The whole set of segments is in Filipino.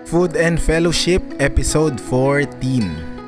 Food and Fellowship, Episode 14.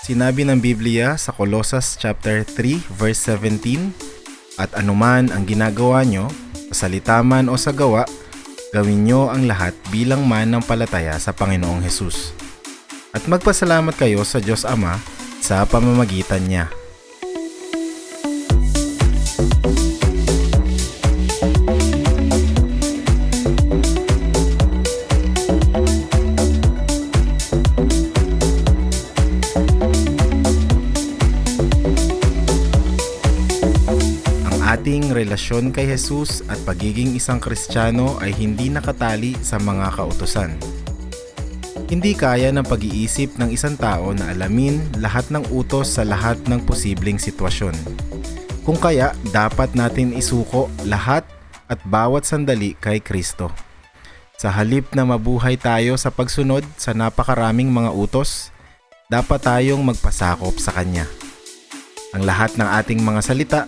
Sinabi ng Biblia sa Colossus chapter 3 verse 17, "At anuman ang ginagawa nyo, sa salita man o sa gawa, gawin nyo ang lahat bilang manampalataya sa Panginoong Hesus. At magpasalamat kayo sa Diyos Ama sa pamamagitan niya." Ating relasyon kay Jesus at pagiging isang Kristiyano ay hindi nakatali sa mga kautusan. Hindi kaya ng pag-iisip ng isang tao na alamin lahat ng utos sa lahat ng posibleng sitwasyon. Kung kaya, dapat natin isuko lahat at bawat sandali kay Kristo. Sa halip na mabuhay tayo sa pagsunod sa napakaraming mga utos, dapat tayong magpasakop sa Kanya. Ang lahat ng ating mga salita,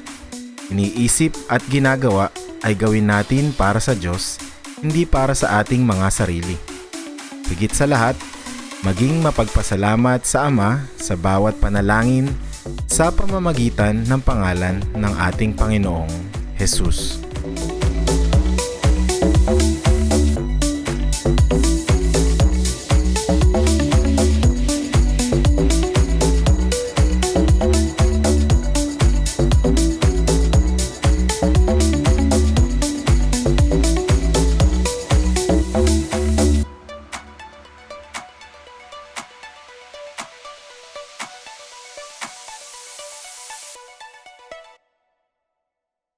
iniisip at ginagawa ay gawin natin para sa Diyos, hindi para sa ating mga sarili. Higit sa lahat, maging mapagpasalamat sa Ama sa bawat panalangin sa pamamagitan ng pangalan ng ating Panginoong Hesus.